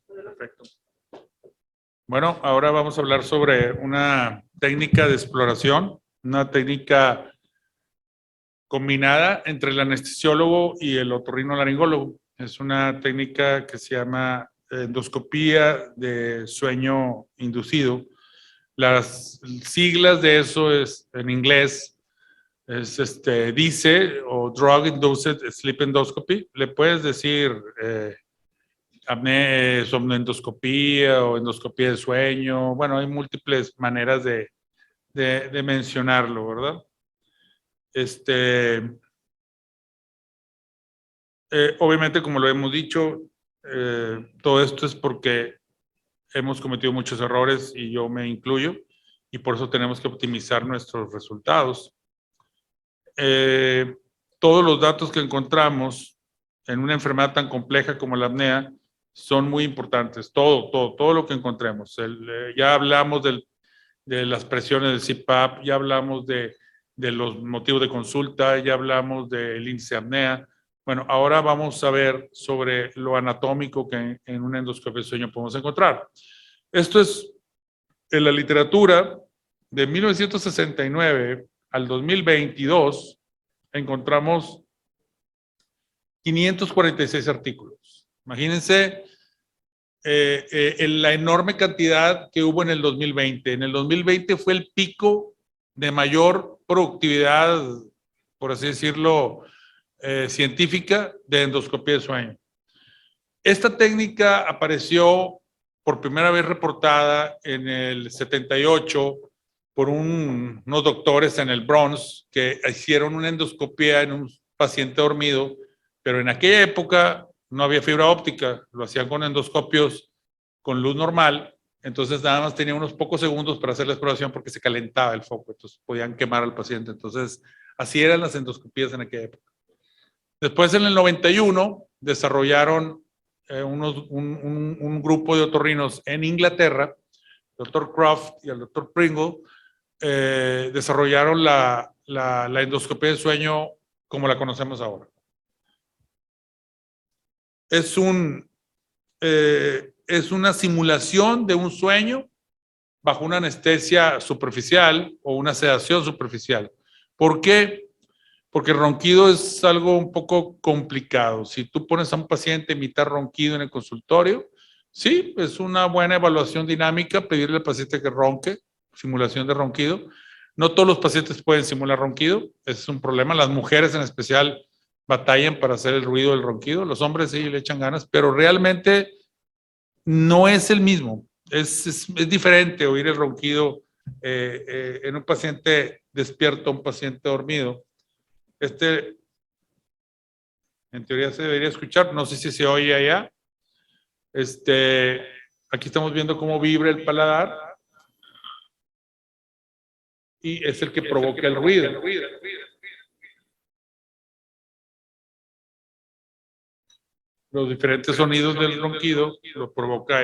Perfecto. Bueno, ahora vamos a hablar sobre una técnica de exploración, una técnica combinada entre el anestesiólogo y el otorrinolaringólogo. Es una técnica que se llama endoscopía de sueño inducido. Las siglas de eso es en inglés es DISE o Drug Induced Sleep Endoscopy. Le puedes decir somnoendoscopía o endoscopía de sueño. Bueno, hay múltiples maneras de mencionarlo, ¿verdad? Obviamente, como lo hemos dicho, todo esto es porque hemos cometido muchos errores y yo me incluyo, y por eso tenemos que optimizar nuestros resultados. Todos los datos que encontramos en una enfermedad tan compleja como la apnea son muy importantes, todo lo que encontremos. Ya hablamos de las presiones del CPAP, ya hablamos de los motivos de consulta, ya hablamos del índice de apnea. Bueno, ahora vamos a ver sobre lo anatómico que en una endoscopia de sueño podemos encontrar. Esto es en la literatura de 1969 al 2022, encontramos 546 artículos. Imagínense la enorme cantidad que hubo en el 2020. En el 2020 fue el pico de mayor productividad, por así decirlo, científica de endoscopía de sueño. Esta técnica apareció por primera vez reportada en el 78 por unos doctores en el Bronx que hicieron una endoscopía en un paciente dormido, pero en aquella época no había fibra óptica, lo hacían con endoscopios con luz normal, entonces nada más tenía unos pocos segundos para hacer la exploración porque se calentaba el foco, entonces podían quemar al paciente. Entonces, así eran las endoscopías en aquella época. Después, en el 91, desarrollaron un grupo de otorrinos en Inglaterra, el doctor Croft y el doctor Pringle, desarrollaron la endoscopía de sueño como la conocemos ahora. Es una simulación de un sueño bajo una anestesia superficial o una sedación superficial. ¿Por qué? Porque el ronquido es algo un poco complicado. Si tú pones a un paciente a imitar ronquido en el consultorio, sí, es una buena evaluación dinámica pedirle al paciente que ronque, simulación de ronquido. No todos los pacientes pueden simular ronquido, ese es un problema. Las mujeres en especial batallan para hacer el ruido del ronquido. Los hombres sí le echan ganas, pero realmente no es el mismo. Es diferente oír el ronquido en un paciente despierto, un paciente dormido. En teoría se debería escuchar, no sé si se oye allá. Aquí estamos viendo cómo vibra el paladar y es el que provoca el ruido. Los diferentes sonidos del ronquido lo provoca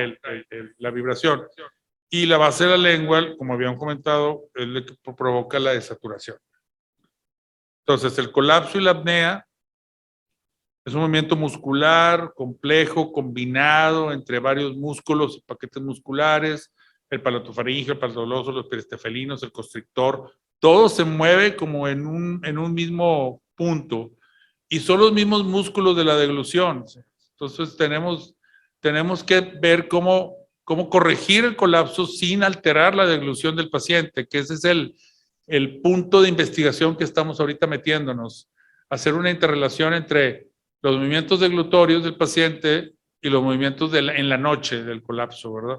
la vibración. Y la base de la lengua, como habíamos comentado, es lo que provoca la desaturación. Entonces, el colapso y la apnea es un movimiento muscular complejo, combinado entre varios músculos y paquetes musculares, el palatofaringeo, el palatodoloso, los peristefelinos, el constrictor, todo se mueve como en un mismo punto y son los mismos músculos de la deglución. Entonces tenemos que ver cómo corregir el colapso sin alterar la deglución del paciente, que ese es el punto de investigación que estamos ahorita metiéndonos, hacer una interrelación entre los movimientos deglutorios del paciente y los movimientos en la noche del colapso, ¿verdad?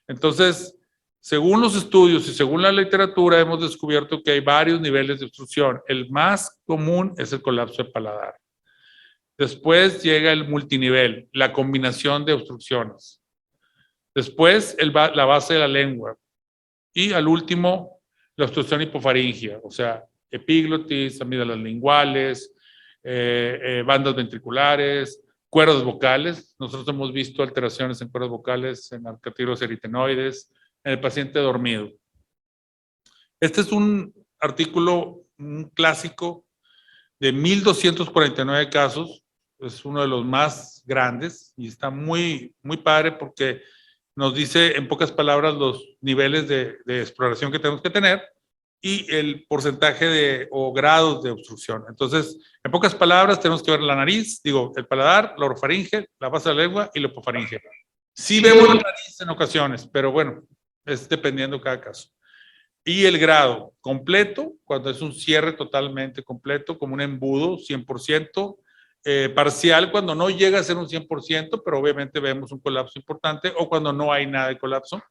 Entonces, según los estudios y según la literatura, hemos descubierto que hay varios niveles de obstrucción. El más común es el colapso de paladar. Después llega el multinivel, la combinación de obstrucciones. Después, la base de la lengua. Y al último, la obstrucción hipofaringia, o sea, epiglotis, amígdalas linguales, bandas ventriculares, cuerdas vocales. Nosotros hemos visto alteraciones en cuerdas vocales, en arcatilos eritenoides, en el paciente dormido. Este es un artículo, un clásico de 1249 casos es uno de los más grandes y está muy, muy padre porque nos dice en pocas palabras los niveles de exploración que tenemos que tener y el porcentaje o grados de obstrucción. Entonces, en pocas palabras, tenemos que ver la nariz, digo, el paladar, la orofaringe, la base de la lengua y la hipofaringe. Sí vemos la nariz en ocasiones, pero bueno, es dependiendo cada caso. Y el grado completo, cuando es un cierre totalmente completo, como un embudo, 100%, parcial cuando no llega a ser un 100%, pero obviamente vemos un colapso importante, o cuando no hay nada de colapso.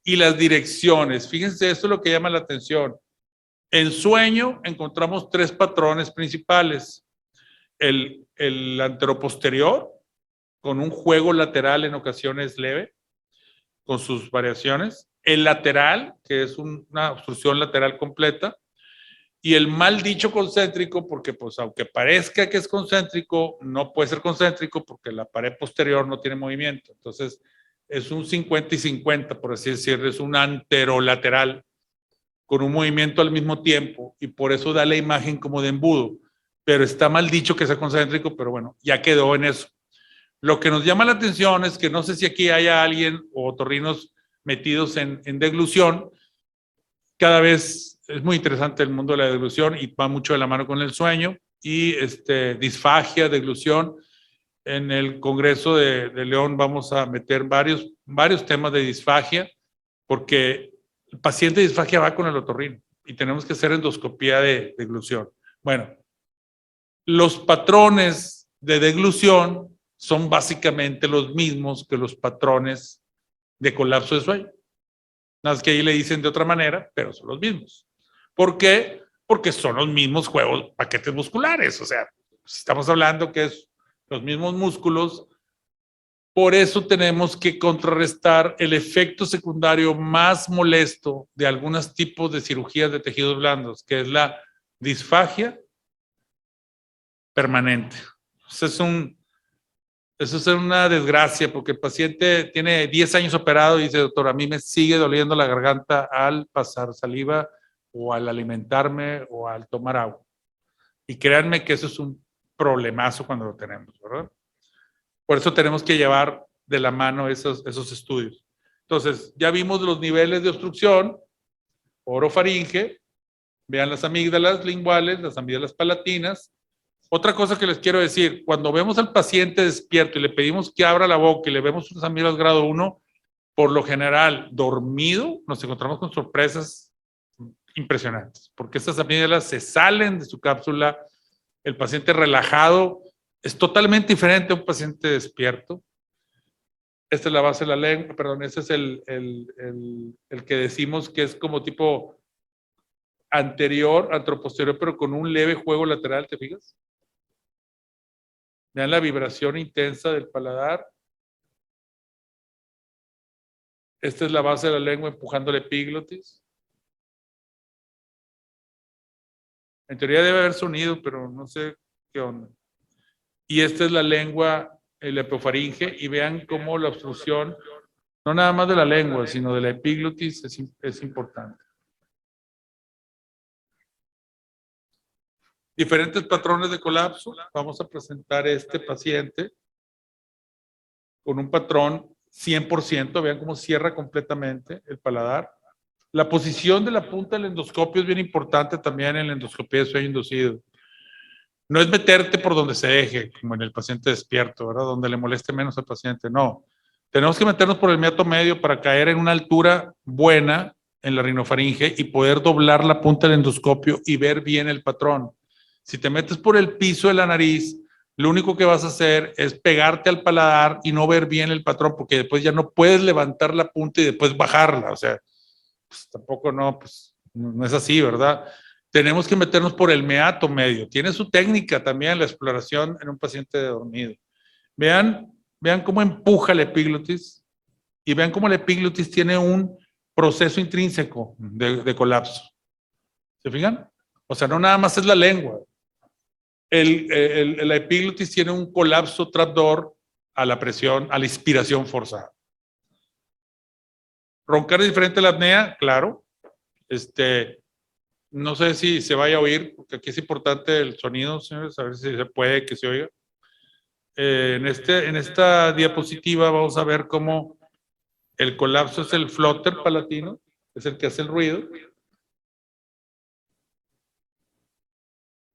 Y las direcciones, fíjense, esto es lo que llama la atención. En sueño encontramos 3 patrones principales. El anteroposterior, con un juego lateral en ocasiones leve, con sus variaciones. El lateral, que es una obstrucción lateral completa. Y el mal dicho concéntrico, porque pues aunque parezca que es concéntrico, no puede ser concéntrico porque la pared posterior no tiene movimiento. Entonces, es un 50 y 50, por así decirlo, es un anterolateral con un movimiento al mismo tiempo y por eso da la imagen como de embudo. Pero está mal dicho que sea concéntrico, pero bueno, ya quedó en eso. Lo que nos llama la atención es que no sé si aquí haya alguien o otorrinos metidos en deglución. Cada vez es muy interesante el mundo de la deglución y va mucho de la mano con el sueño y disfagia, deglución. En el Congreso de León vamos a meter varios temas de disfagia porque el paciente de disfagia va con el otorrino y tenemos que hacer endoscopía de deglución. Bueno, los patrones de deglución son básicamente los mismos que los patrones de colapso de sueño. Nada más que ahí le dicen de otra manera, pero son los mismos. ¿Por qué? Porque son los mismos paquetes musculares. O sea, si estamos hablando que es los mismos músculos, por eso tenemos que contrarrestar el efecto secundario más molesto de algunos tipos de cirugías de tejidos blandos, que es la disfagia permanente. Eso es una desgracia porque el paciente tiene 10 años operado y dice, doctor, a mí me sigue doliendo la garganta al pasar saliva o al alimentarme o al tomar agua. Y créanme que eso es un problemazo cuando lo tenemos, ¿verdad? Por eso tenemos que llevar de la mano esos estudios. Entonces, ya vimos los niveles de obstrucción, orofaringe, vean las amígdalas linguales, las amígdalas palatinas. Otra cosa que les quiero decir, cuando vemos al paciente despierto y le pedimos que abra la boca y le vemos unas amígdalas grado 1, por lo general, dormido, nos encontramos con sorpresas impresionantes, porque estas amígdalas se salen de su cápsula, el paciente relajado es totalmente diferente a un paciente despierto. Esta es la base de la lengua, perdón, ese es el que decimos que es como tipo anterior, anteroposterior, pero con un leve juego lateral, ¿te fijas? Vean la vibración intensa del paladar. Esta es la base de la lengua empujando la epiglotis. En teoría debe haber sonido, pero no sé qué onda. Y esta es la lengua, el epifaringe, y vean cómo la obstrucción, no nada más de la lengua, sino de la epiglotis es importante. Diferentes patrones de colapso. Vamos a presentar este paciente con un patrón 100%. Vean cómo cierra completamente el paladar. La posición de la punta del endoscopio es bien importante también en la endoscopia de sueño inducido. No es meterte por donde se deje, como en el paciente despierto, ¿verdad? Donde le moleste menos al paciente. No. Tenemos que meternos por el meato medio para caer en una altura buena en la rinofaringe y poder doblar la punta del endoscopio y ver bien el patrón. Si te metes por el piso de la nariz, lo único que vas a hacer es pegarte al paladar y no ver bien el patrón, porque después ya no puedes levantar la punta y después bajarla. O sea, pues tampoco no es así, ¿verdad? Tenemos que meternos por el meato medio. Tiene su técnica también la exploración en un paciente dormido. Vean cómo empuja la epiglotis y vean cómo la epiglotis tiene un proceso intrínseco de colapso. ¿Se fijan? O sea, no nada más es la lengua. La epiglotis tiene un colapso trapdoor a la presión, a la inspiración forzada. Roncar es diferente a la apnea, claro. No sé si se vaya a oír, porque aquí es importante el sonido, señores, a ver si se puede que se oiga. En esta diapositiva vamos a ver cómo el colapso es el flutter palatino, es el que hace el ruido,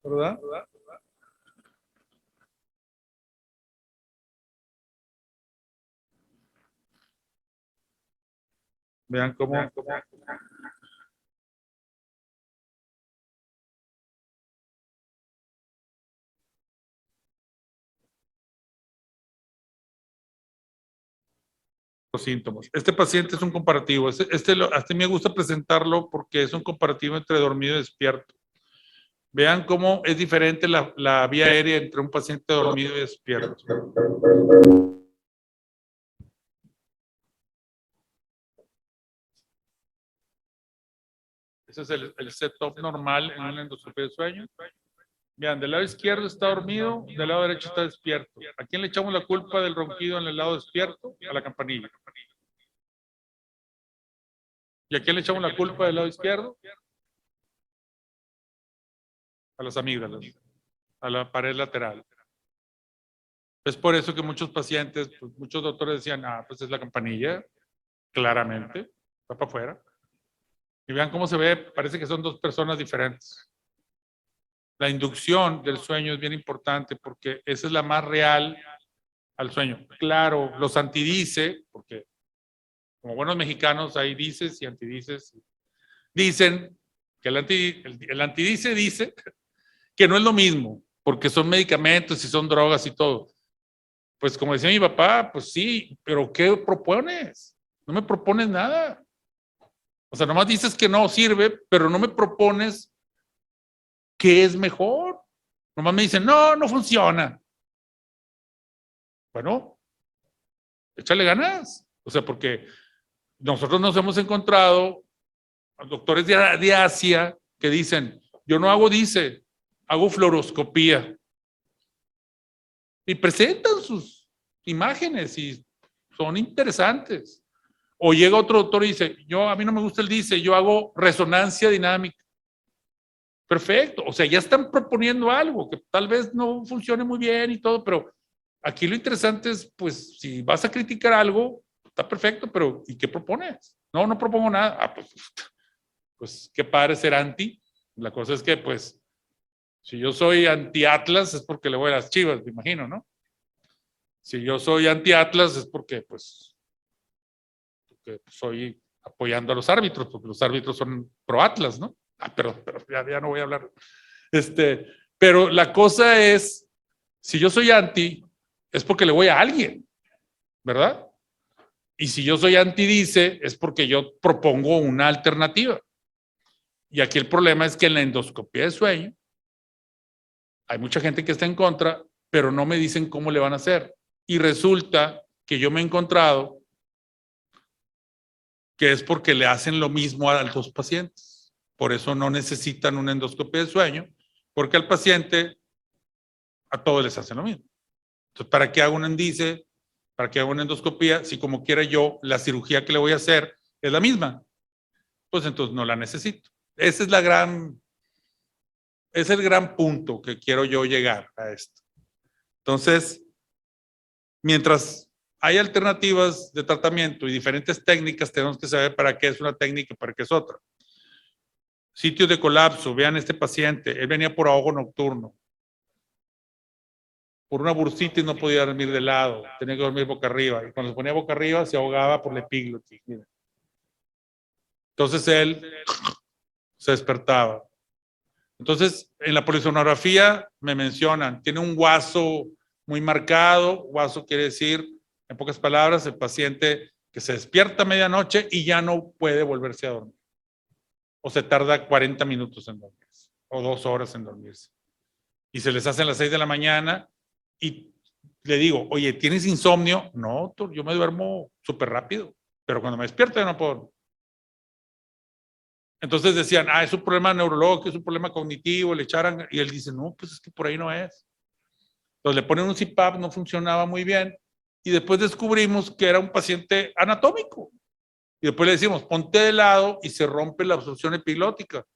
¿verdad? Vean cómo los síntomas. Este paciente es un comparativo. Este me gusta presentarlo porque es un comparativo entre dormido y despierto. Vean cómo es diferente la vía aérea entre un paciente dormido y despierto. Ese es el setup normal en una endoscopia de sueño. Vean, del lado izquierdo está dormido, del lado derecho está despierto. ¿A quién le echamos la culpa del ronquido en el lado despierto? A la campanilla. ¿Y a quién le echamos la culpa del lado izquierdo? A las amígdalas, a la pared lateral. Es por eso que muchos pacientes, pues, muchos doctores decían, pues es la campanilla, claramente, va para afuera. Y vean cómo se ve, parece que son dos personas diferentes. La inducción del sueño es bien importante porque esa es la más real al sueño. Claro, los antidice, porque como buenos mexicanos hay dices y antidices, dicen que el antidice dice que no es lo mismo, porque son medicamentos y son drogas y todo. Pues como decía mi papá, pues sí, pero ¿qué propones? No me propones nada. O sea, nomás dices que no sirve, pero no me propones qué es mejor. Nomás me dicen, no, no funciona. Bueno, échale ganas. O sea, porque nosotros nos hemos encontrado doctores de Asia que dicen, yo no hago dice, hago fluoroscopía. Y presentan sus imágenes y son interesantes. O llega otro doctor y dice, a mí no me gusta el dice, yo hago resonancia dinámica. Perfecto, o sea, ya están proponiendo algo que tal vez no funcione muy bien y todo, pero aquí lo interesante es, pues, si vas a criticar algo, está perfecto, pero ¿y qué propones? No, no propongo nada. Pues qué padre ser anti. La cosa es que, pues, si yo soy anti-Atlas es porque le voy a las Chivas, me imagino, ¿no? Si yo soy anti-Atlas es porque soy apoyando a los árbitros, porque los árbitros son pro-Atlas, ¿no? Pero ya no voy a hablar. Pero la cosa es, si yo soy anti, es porque le voy a alguien, ¿verdad? Y si yo soy anti-dice, es porque yo propongo una alternativa. Y aquí el problema es que en la endoscopia de sueño hay mucha gente que está en contra, pero no me dicen cómo le van a hacer. Y resulta que yo me he encontrado que es porque le hacen lo mismo a los pacientes. Por eso no necesitan una endoscopia de sueño, porque al paciente a todos les hacen lo mismo. Entonces, ¿para qué hago un índice? ¿Para qué hago una endoscopía? Si como quiera yo, la cirugía que le voy a hacer es la misma. Pues entonces no la necesito. Ese es el gran punto que quiero yo llegar a esto. Entonces, mientras hay alternativas de tratamiento y diferentes técnicas, tenemos que saber para qué es una técnica y para qué es otra. Sitios de colapso, vean este paciente, él venía por ahogo nocturno. Por una bursitis no podía dormir de lado, tenía que dormir boca arriba. Y cuando se ponía boca arriba se ahogaba por la epiglotis. Entonces él se despertaba. Entonces, en la polisonografía me mencionan, tiene un guaso muy marcado. Guaso quiere decir, en pocas palabras, el paciente que se despierta a medianoche y ya no puede volverse a dormir. O se tarda 40 minutos en dormirse, o 2 horas en dormirse. Y se les hacen las 6 de la mañana y le digo, oye, ¿tienes insomnio? No, doctor, yo me duermo súper rápido, pero cuando me despierto ya no puedo. Entonces decían, es un problema neurológico, es un problema cognitivo, le echaran, y él dice, no, pues es que por ahí no es. Entonces le ponen un CPAP, no funcionaba muy bien, y después descubrimos que era un paciente anatómico. Y después le decimos, ponte de lado y se rompe la absorción epiglótica.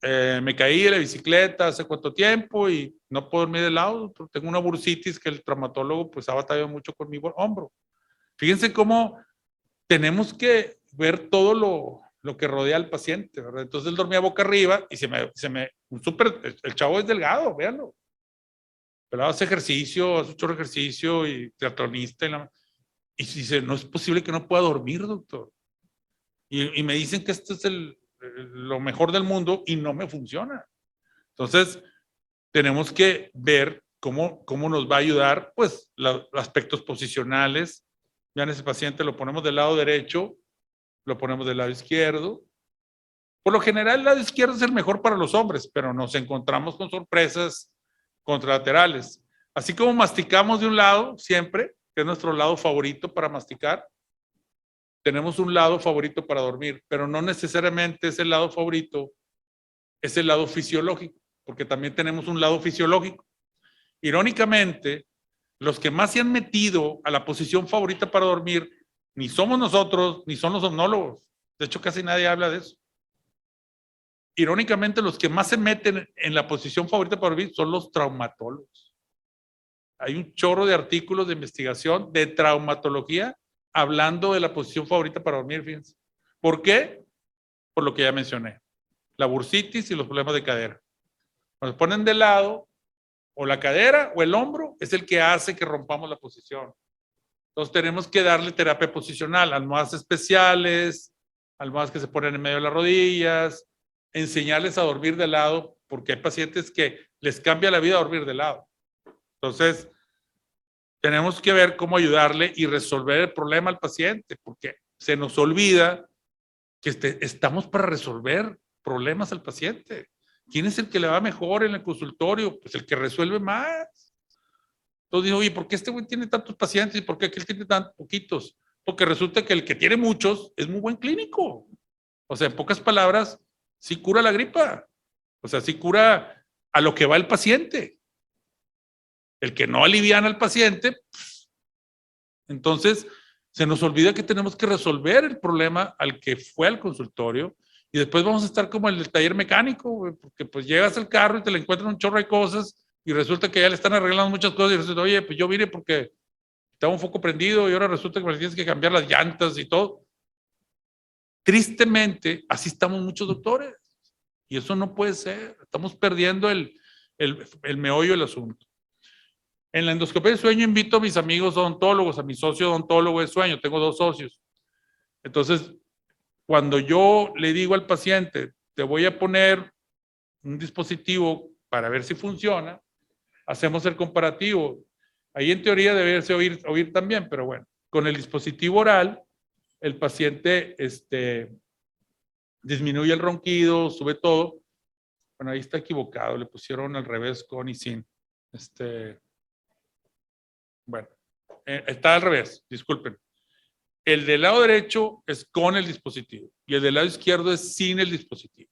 me caí de la bicicleta hace cuánto tiempo y no puedo dormir de lado, tengo una bursitis que el traumatólogo pues ha batallado mucho con mi hombro. Fíjense cómo tenemos que ver todo lo que rodea al paciente, ¿verdad? Entonces él dormía boca arriba y el chavo es delgado, véanlo. Pero hace ejercicio, hace mucho ejercicio y triatlonista. Y dice, no es posible que no pueda dormir, doctor. Y me dicen que esto es lo mejor del mundo y no me funciona. Entonces, tenemos que ver cómo nos va a ayudar, pues, los aspectos posicionales. Vean, ese paciente lo ponemos del lado derecho, lo ponemos del lado izquierdo. Por lo general, el lado izquierdo es el mejor para los hombres, pero nos encontramos con sorpresas contralaterales. Así como masticamos de un lado siempre, que es nuestro lado favorito para masticar, tenemos un lado favorito para dormir, pero no necesariamente ese lado favorito es el lado fisiológico, porque también tenemos un lado fisiológico. Irónicamente, los que más se han metido a la posición favorita para dormir, ni somos nosotros, ni son los somnólogos. De hecho, casi nadie habla de eso. Irónicamente, los que más se meten en la posición favorita para dormir son los traumatólogos. Hay un chorro de artículos de investigación de traumatología hablando de la posición favorita para dormir, fíjense. ¿Por qué? Por lo que ya mencioné. La bursitis y los problemas de cadera. Cuando se ponen de lado, o la cadera o el hombro es el que hace que rompamos la posición. Entonces tenemos que darle terapia posicional, almohadas especiales, almohadas que se ponen en medio de las rodillas, enseñarles a dormir de lado, porque hay pacientes que les cambia la vida dormir de lado. Entonces, tenemos que ver cómo ayudarle y resolver el problema al paciente, porque se nos olvida que estamos para resolver problemas al paciente. ¿Quién es el que le va mejor en el consultorio? Pues el que resuelve más. Entonces digo, oye, ¿por qué este güey tiene tantos pacientes y por qué aquel tiene tan poquitos? Porque resulta que el que tiene muchos es muy buen clínico. O sea, en pocas palabras, sí cura la gripa. O sea, sí cura a lo que va el paciente. El que no aliviana al paciente, entonces se nos olvida que tenemos que resolver el problema al que fue al consultorio y después vamos a estar como en el taller mecánico, porque pues llegas al carro y te le encuentran un chorro de cosas y resulta que ya le están arreglando muchas cosas y resulta, oye, pues yo vine porque estaba un foco prendido y ahora resulta que me tienes que cambiar las llantas y todo. Tristemente, así estamos muchos doctores y eso no puede ser. Estamos perdiendo el meollo del asunto. En la endoscopia de sueño invito a mis amigos odontólogos, a mi socio odontólogo de sueño, tengo 2 socios. Entonces, cuando yo le digo al paciente, te voy a poner un dispositivo para ver si funciona, hacemos el comparativo. Ahí en teoría debería oír también, pero bueno, con el dispositivo oral, el paciente disminuye el ronquido, sube todo. Bueno, ahí está equivocado, le pusieron al revés con y sin. Bueno, está al revés, disculpen. El del lado derecho es con el dispositivo y el del lado izquierdo es sin el dispositivo.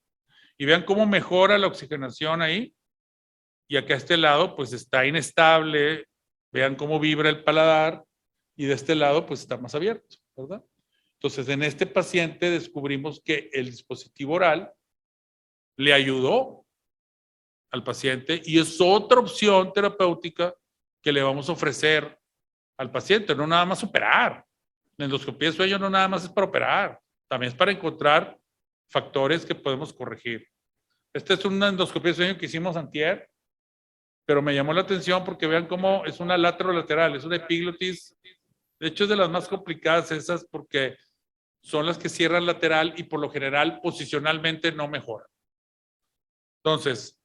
Y vean cómo mejora la oxigenación ahí. Y acá a este lado pues está inestable. Vean cómo vibra el paladar y de este lado pues está más abierto, ¿verdad? Entonces en este paciente descubrimos que el dispositivo oral le ayudó al paciente y es otra opción terapéutica que le vamos a ofrecer al paciente, no nada más operar. La endoscopia de sueño no nada más es para operar, también es para encontrar factores que podemos corregir. Esta es una endoscopia de sueño que hicimos antier, pero me llamó la atención porque vean cómo es una lateral, es una epiglotis. De hecho, es de las más complicadas esas porque son las que cierran lateral y por lo general posicionalmente no mejoran. Entonces,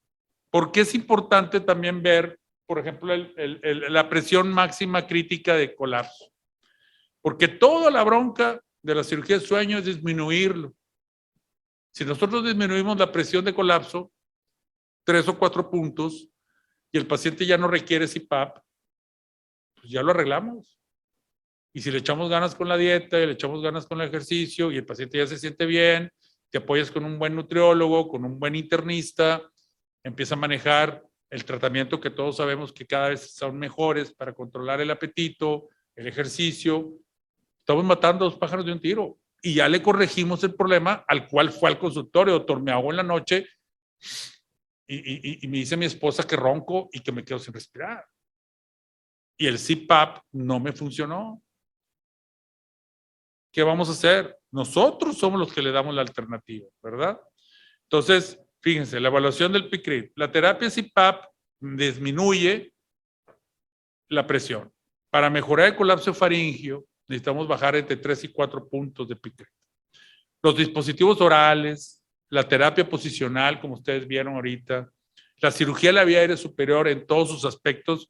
¿por qué es importante también ver, por ejemplo, la presión máxima crítica de colapso? Porque toda la bronca de la cirugía de sueño es disminuirlo. Si nosotros disminuimos la presión de colapso, 3 o 4 puntos, y el paciente ya no requiere CPAP, pues ya lo arreglamos. Y si le echamos ganas con la dieta, y le echamos ganas con el ejercicio, y el paciente ya se siente bien, te apoyas con un buen nutriólogo, con un buen internista, empieza a manejar el tratamiento que todos sabemos que cada vez son mejores para controlar el apetito, el ejercicio. Estamos matando 2 pájaros de un tiro y ya le corregimos el problema al cual fue al consultorio. Doctor, me hago en la noche Y me dice mi esposa que ronco y que me quedo sin respirar. Y el CPAP no me funcionó. ¿Qué vamos a hacer? Nosotros somos los que le damos la alternativa, ¿verdad? Entonces, fíjense, la evaluación del PICRIT. La terapia CPAP disminuye la presión. Para mejorar el colapso faríngeo, necesitamos bajar entre 3 y 4 puntos de PICRIT. Los dispositivos orales, la terapia posicional, como ustedes vieron ahorita, la cirugía de la vía aérea superior en todos sus aspectos,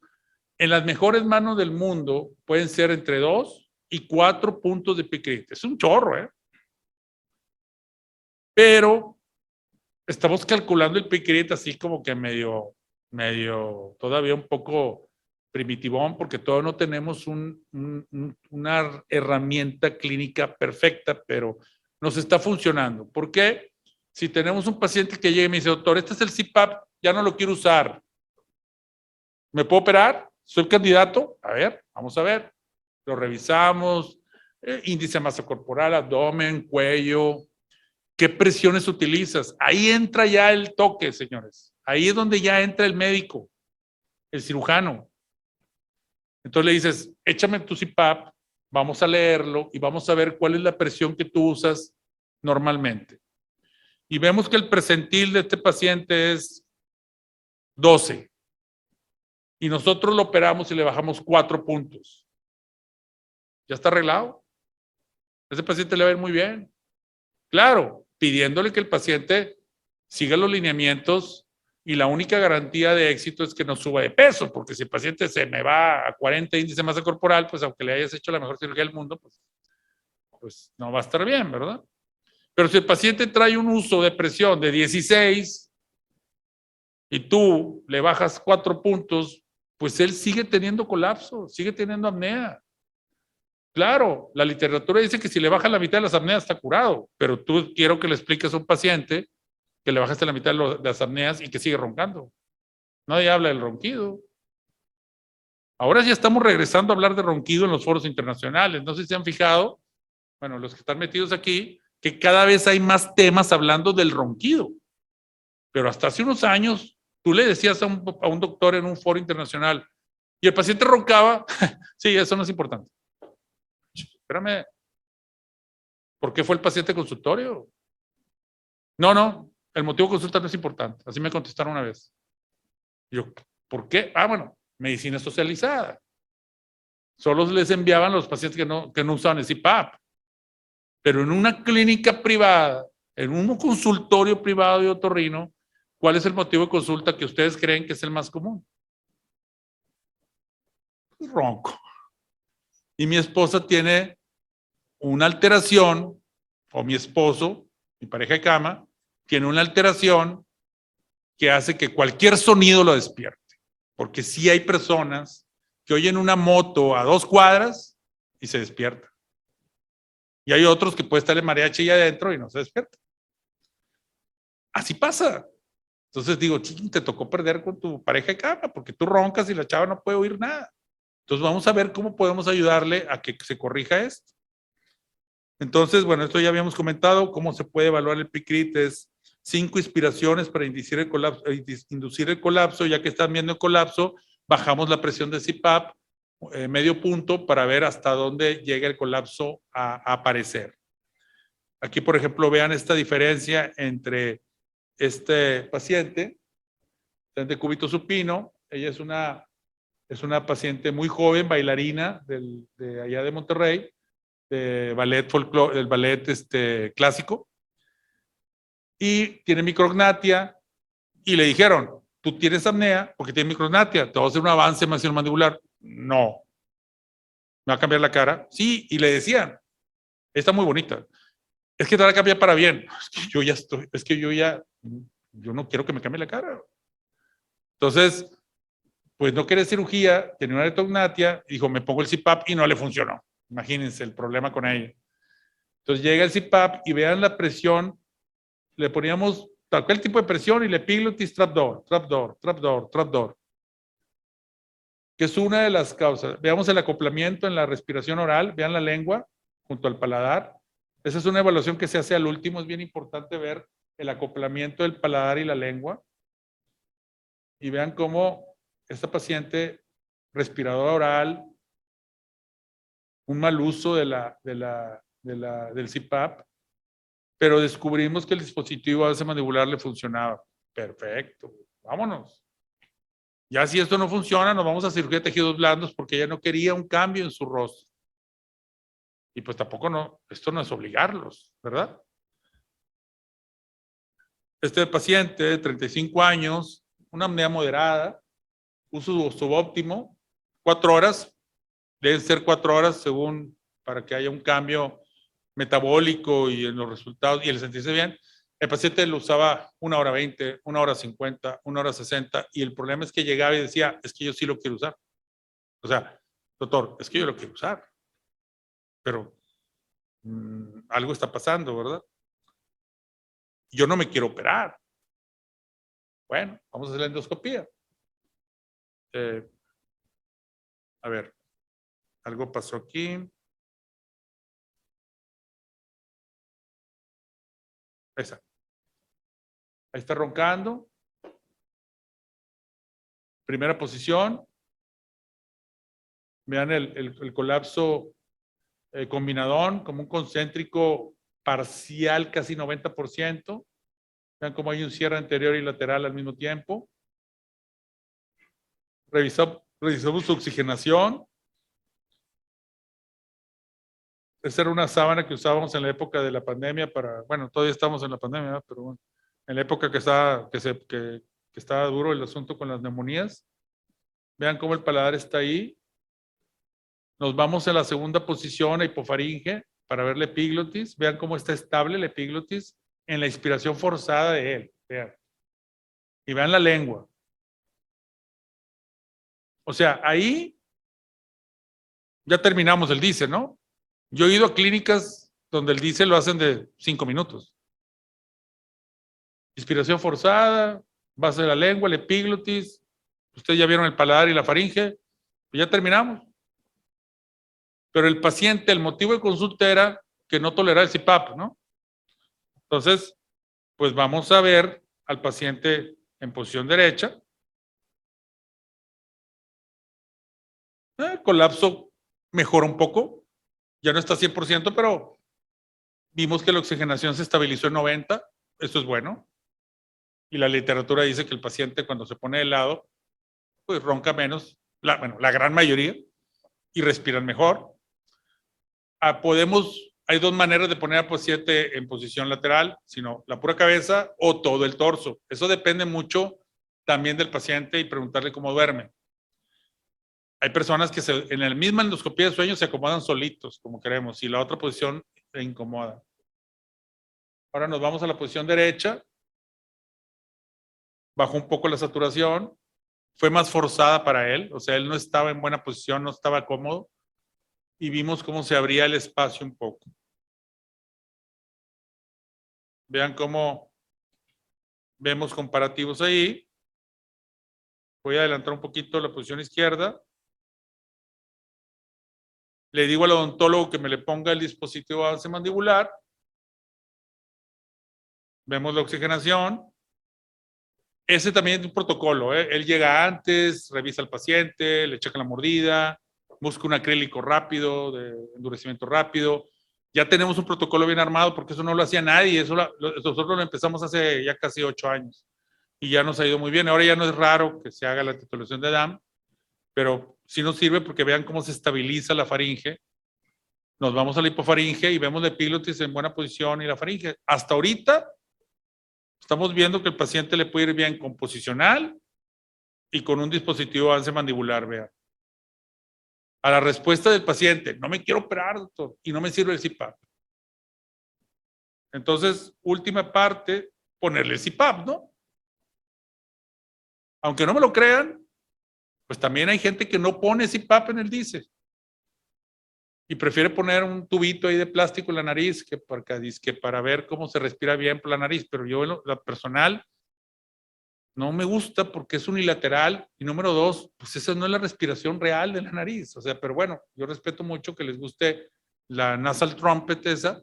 en las mejores manos del mundo pueden ser entre 2 y 4 puntos de PICRIT. Es un chorro, ¿eh? Pero estamos calculando el PICRIT así como que medio, todavía un poco primitivón, porque todavía no tenemos una herramienta clínica perfecta, pero nos está funcionando. ¿Por qué? Si tenemos un paciente que llega y me dice, doctor, este es el CPAP, ya no lo quiero usar. ¿Me puedo operar? ¿Soy candidato? A ver, vamos a ver. Lo revisamos, índice de masa corporal, abdomen, cuello. ¿Qué presiones utilizas? Ahí entra ya el toque, señores. Ahí es donde ya entra el médico, el cirujano. Entonces le dices, échame tu CPAP, vamos a leerlo y vamos a ver cuál es la presión que tú usas normalmente. Y vemos que el percentil de este paciente es 12. Y nosotros lo operamos y le bajamos 4 puntos. ¿Ya está arreglado? Ese paciente le va a ir muy bien. Claro, pidiéndole que el paciente siga los lineamientos y la única garantía de éxito es que no suba de peso, porque si el paciente se me va a 40 índice de masa corporal, pues aunque le hayas hecho la mejor cirugía del mundo, pues no va a estar bien, ¿verdad? Pero si el paciente trae un uso de presión de 16 y tú le bajas 4 puntos, pues él sigue teniendo colapso, sigue teniendo apnea. Claro, la literatura dice que si le bajas la mitad de las apneas está curado, pero tú quiero que le expliques a un paciente que le bajaste la mitad de las apneas y que sigue roncando. Nadie habla del ronquido. Ahora ya estamos regresando a hablar de ronquido en los foros internacionales. No sé si se han fijado, bueno, los que están metidos aquí, que cada vez hay más temas hablando del ronquido. Pero hasta hace unos años, tú le decías a un doctor en un foro internacional y el paciente roncaba, sí, eso no es importante. Espérame, ¿por qué fue el paciente consultorio? No, el motivo de consulta no es importante. Así me contestaron una vez. Yo, ¿por qué? Bueno, medicina socializada. Solo les enviaban los pacientes que no usaban el CPAP. Pero en una clínica privada, en un consultorio privado de otorrino, ¿cuál es el motivo de consulta que ustedes creen que es el más común? Ronco. Y mi esposa tiene una alteración, o mi esposo, mi pareja de cama, tiene una alteración que hace que cualquier sonido lo despierte. Porque sí hay personas que oyen una moto a 2 cuadras y se despiertan. Y hay otros que puede estar el mariachi ahí adentro y no se despierta. Así pasa. Entonces digo, te tocó perder con tu pareja de cama porque tú roncas y la chava no puede oír nada. Entonces vamos a ver cómo podemos ayudarle a que se corrija esto. Entonces, bueno, esto ya habíamos comentado, cómo se puede evaluar el PICRIT, es 5 inspiraciones para inducir el colapso, ya que están viendo el colapso, bajamos la presión de CPAP, medio punto, para ver hasta dónde llega el colapso a aparecer. Aquí, por ejemplo, vean esta diferencia entre este paciente de cúbito supino, ella es una paciente muy joven, bailarina de allá de Monterrey, de ballet folclore, del ballet clásico, y tiene micrognatia, y le dijeron, tú tienes apnea porque tienes micrognatia, te va a hacer un avance maxilomandibular. No. ¿Me va a cambiar la cara? Sí, y le decían, está muy bonita. Es que te va a cambiar para bien. Yo no quiero que me cambie la cara. Entonces, pues no quiere cirugía, tenía una retognatia, dijo, me pongo el CPAP y no le funcionó. Imagínense el problema con ella. Entonces llega el CPAP y vean la presión, le poníamos tal cual tipo de presión y le epiglottis trapdoor, que es una de las causas. Veamos el acoplamiento en la respiración oral, vean la lengua junto al paladar. Esa es una evaluación que se hace al último, es bien importante ver el acoplamiento del paladar y la lengua. Y vean cómo esta paciente, respiradora oral, un mal uso del CPAP, pero descubrimos que el dispositivo base mandibular le funcionaba. Perfecto, vámonos. Ya si esto no funciona, nos vamos a cirugía de tejidos blandos porque ella no quería un cambio en su rostro. Y pues tampoco no, esto no es obligarlos, ¿verdad? Este paciente de 35 años, una apnea moderada, uso subóptimo, 4 horas, deben ser 4 horas según para que haya un cambio metabólico y en los resultados y el sentirse bien. El paciente lo usaba 1 hora 20, 1 hora 50, 1 hora 60 y el problema es que llegaba y decía, es que yo sí lo quiero usar. O sea, doctor, es que yo lo quiero usar, pero algo está pasando, ¿verdad? Yo no me quiero operar. Bueno, vamos a hacer la endoscopía. A ver, algo pasó aquí. Esa. Ahí está roncando. Primera posición. Vean el colapso combinadón, como un concéntrico parcial, casi 90%. Vean cómo hay un cierre anterior y lateral al mismo tiempo. Revisamos su oxigenación. Esa era una sábana que usábamos en la época de la pandemia para, bueno, todavía estamos en la pandemia, ¿verdad? Pero bueno, en la época que estaba duro el asunto con las neumonías. Vean cómo el paladar está ahí. Nos vamos a la segunda posición, a hipofaringe, para ver la epiglotis. Vean cómo está estable la epiglotis en la inspiración forzada de él. Vean. Y vean la lengua. O sea, ahí ya terminamos el diésel, ¿no? Yo he ido a clínicas donde el diésel lo hacen de 5 minutos. Inspiración forzada, base de la lengua, la epiglotis. Ustedes ya vieron el paladar y la faringe. Ya terminamos. Pero el paciente, el motivo de consulta era que no toleraba el CPAP, ¿no? Entonces, pues vamos a ver al paciente en posición derecha. Colapso mejora un poco. Ya no está 100%, pero vimos que la oxigenación se estabilizó en 90. Eso es bueno. Y la literatura dice que el paciente cuando se pone de lado, pues ronca menos, la gran mayoría, y respiran mejor. Hay 2 maneras de poner al paciente en posición lateral, sino la pura cabeza o todo el torso. Eso depende mucho también del paciente y preguntarle cómo duerme. Hay personas que en la misma endoscopía de sueño se acomodan solitos, como queremos, y la otra posición se incomoda. Ahora nos vamos a la posición derecha. Bajó un poco la saturación. Fue más forzada para él, o sea, él no estaba en buena posición, no estaba cómodo. Y vimos cómo se abría el espacio un poco. Vean cómo vemos comparativos ahí. Voy a adelantar un poquito la posición izquierda. Le digo al odontólogo que me le ponga el dispositivo base mandibular. Vemos la oxigenación. Ese también es un protocolo, ¿eh? Él llega antes, revisa al paciente, le checa la mordida, busca un acrílico rápido, de endurecimiento rápido. Ya tenemos un protocolo bien armado porque eso no lo hacía nadie. Nosotros lo empezamos hace ya casi 8 años y ya nos ha ido muy bien. Ahora ya no es raro que se haga la titulación de DAM, pero sí nos sirve porque vean cómo se estabiliza la faringe. Nos vamos a la hipofaringe y vemos la epiglotis en buena posición y la faringe. Hasta ahorita estamos viendo que el paciente le puede ir bien con posicional y con un dispositivo avance mandibular, vean. A la respuesta del paciente, no me quiero operar, doctor, y no me sirve el CPAP. Entonces, última parte, ponerle el CPAP, ¿no? Aunque no me lo crean, pues también hay gente que no pone CPAP en el diésel y prefiere poner un tubito ahí de plástico en la nariz que para ver cómo se respira bien por la nariz, pero yo en lo personal no me gusta porque es unilateral y número 2, pues esa no es la respiración real de la nariz, o sea, pero bueno, yo respeto mucho que les guste la nasal trumpet esa,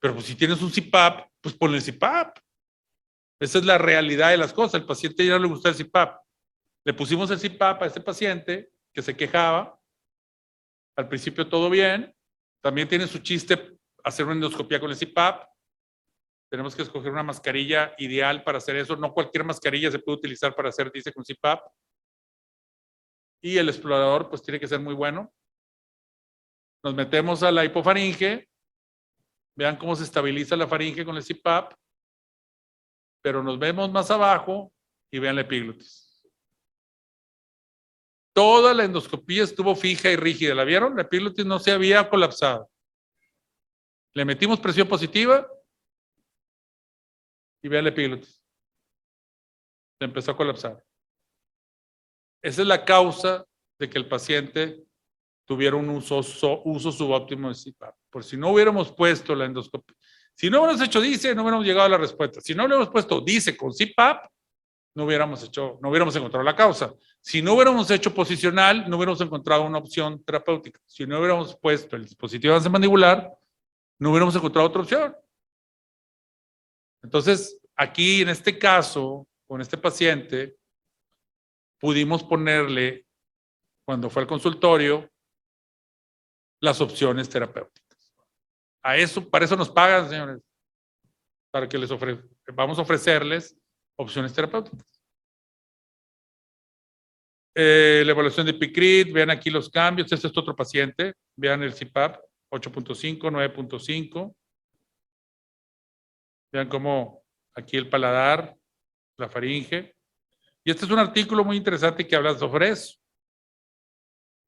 pero pues si tienes un CPAP, pues ponle el CPAP. Esa es la realidad de las cosas. El paciente ya no le gusta el CPAP. Le pusimos el CPAP a este paciente que se quejaba. Al principio todo bien. También tiene su chiste hacer una endoscopía con el CPAP. Tenemos que escoger una mascarilla ideal para hacer eso. No cualquier mascarilla se puede utilizar para hacer DISE con CPAP. Y el explorador pues tiene que ser muy bueno. Nos metemos a la hipofaringe. Vean cómo se estabiliza la faringe con el CPAP. Pero nos vemos más abajo y vean la epiglotis. Toda la endoscopía estuvo fija y rígida. ¿La vieron? La epiglotis no se había colapsado. Le metimos presión positiva y vean la epiglotis. Se empezó a colapsar. Esa es la causa de que el paciente tuviera un uso subóptimo de CPAP. Por si no hubiéramos puesto la endoscopía, si no hubiéramos hecho DISE, no hubiéramos llegado a la respuesta. Si no hubiéramos puesto DISE con CPAP, no hubiéramos encontrado la causa. Si no hubiéramos hecho posicional, no hubiéramos encontrado una opción terapéutica. Si no hubiéramos puesto el dispositivo de avance mandibular, no hubiéramos encontrado otra opción. Entonces, aquí en este caso, con este paciente, pudimos ponerle, cuando fue al consultorio, las opciones terapéuticas. Para eso nos pagan, señores, para que vamos a ofrecerles opciones terapéuticas. La evaluación de PICRIT, vean aquí los cambios. Este es otro paciente, vean el CPAP, 8.5, 9.5. Vean cómo aquí el paladar, la faringe. Y este es un artículo muy interesante que habla sobre eso.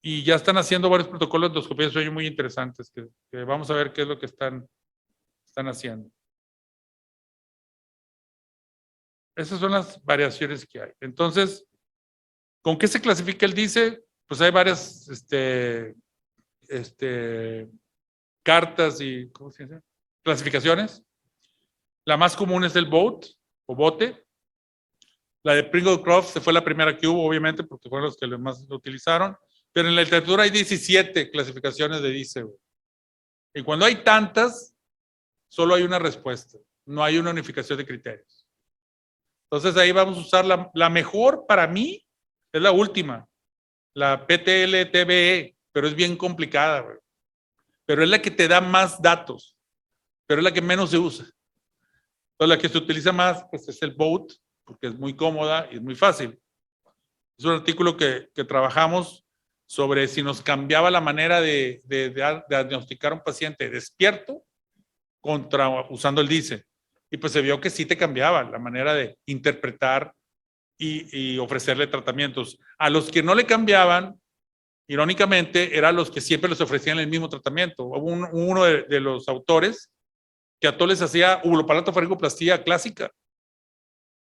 Y ya están haciendo varios protocolos de endoscopía de sueño muy interesantes, que vamos a ver qué es lo que están haciendo. Esas son las variaciones que hay. Entonces, ¿con qué se clasifica el DISE? Pues hay varias cartas y ¿cómo se dice? Clasificaciones. La más común es el BOAT o bote. La de Pringle-Croft fue la primera que hubo, obviamente, porque fueron los que más lo utilizaron. Pero en la literatura hay 17 clasificaciones de DISE. Y cuando hay tantas, solo hay una respuesta. No hay una unificación de criterios. Entonces ahí vamos a usar la mejor para mí, es la última. La PTL-TBE, pero es bien complicada. Pero es la que te da más datos. Pero es la que menos se usa. Entonces la que se utiliza más pues, es el BOAT, porque es muy cómoda y es muy fácil. Es un artículo que trabajamos sobre si nos cambiaba la manera de diagnosticar a un paciente despierto usando el DISE. Y pues se vio que sí te cambiaba la manera de interpretar y ofrecerle tratamientos. A los que no le cambiaban, irónicamente, eran los que siempre les ofrecían el mismo tratamiento. Hubo uno de los autores que a todos les hacía uvulopalatofaricoplastía clásica.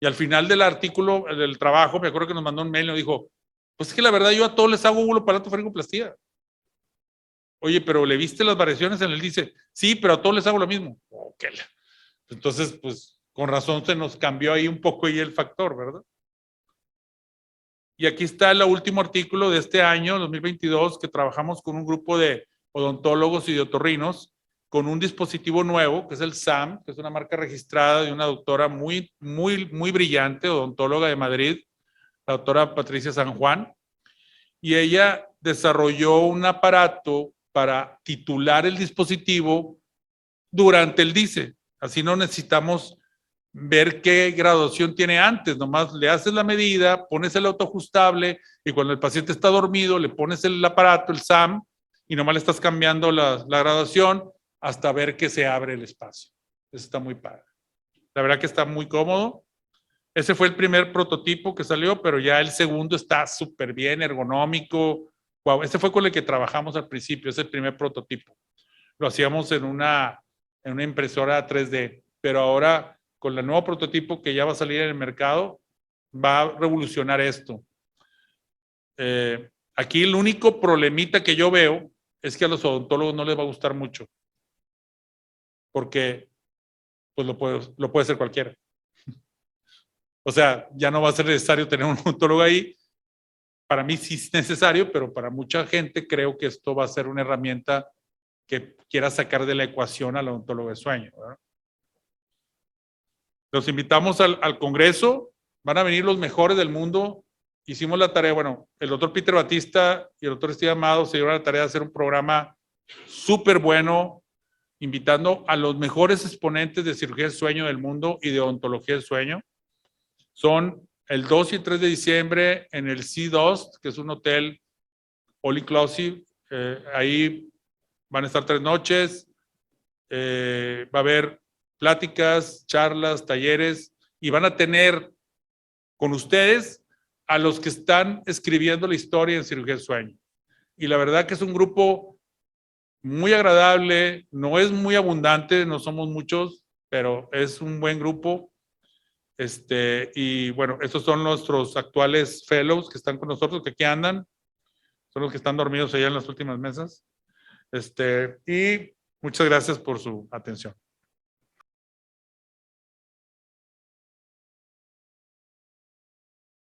Y al final del artículo, del trabajo, me acuerdo que nos mandó un mail y nos dijo, pues es que la verdad yo a todos les hago uvulopalatofaricoplastía. Oye, pero ¿le viste las variaciones en el DISE? Sí, pero a todos les hago lo mismo. Okay. Entonces, pues con razón se nos cambió ahí un poco ahí el factor, ¿verdad? Y aquí está el último artículo de este año, 2022, que trabajamos con un grupo de odontólogos y de otorrinos con un dispositivo nuevo, que es el SAM, que es una marca registrada de una doctora muy brillante, odontóloga de Madrid, la doctora Patricia San Juan, y ella desarrolló un aparato para titular el dispositivo durante el DISE. Así no necesitamos ver qué graduación tiene antes, nomás le haces la medida, pones el autoajustable y cuando el paciente está dormido le pones el aparato, el SAM, y nomás le estás cambiando la graduación hasta ver que se abre el espacio. Eso está muy padre. La verdad que está muy cómodo. Ese fue el primer prototipo que salió, pero ya el segundo está súper bien, ergonómico. Wow, este fue con el que trabajamos al principio, es el primer prototipo. Lo hacíamos en una impresora 3D, pero ahora con el nuevo prototipo que ya va a salir en el mercado, va a revolucionar esto. Aquí el único problemita que yo veo es que a los odontólogos no les va a gustar mucho, porque pues lo puede hacer cualquiera. O sea, ya no va a ser necesario tener un odontólogo ahí. Para mí sí es necesario, pero para mucha gente creo que esto va a ser una herramienta que quiera sacar de la ecuación al odontólogo de sueño, ¿verdad? Los invitamos al Congreso, van a venir los mejores del mundo. Hicimos la tarea, bueno, el doctor Peter Batista y el doctor Steve Amado se dieron la tarea de hacer un programa súper bueno, invitando a los mejores exponentes de cirugía del sueño del mundo y de odontología del sueño. Son el 2 y 3 de diciembre en el C2, que es un hotel all inclusive. Ahí van a estar 3 noches. Va a haber pláticas, charlas, talleres, y van a tener con ustedes a los que están escribiendo la historia en cirugía del sueño. Y la verdad que es un grupo muy agradable, no es muy abundante, no somos muchos, pero es un buen grupo. Y bueno, estos son nuestros actuales fellows que están con nosotros, que aquí andan, son los que están dormidos allá en las últimas mesas. Y muchas gracias por su atención.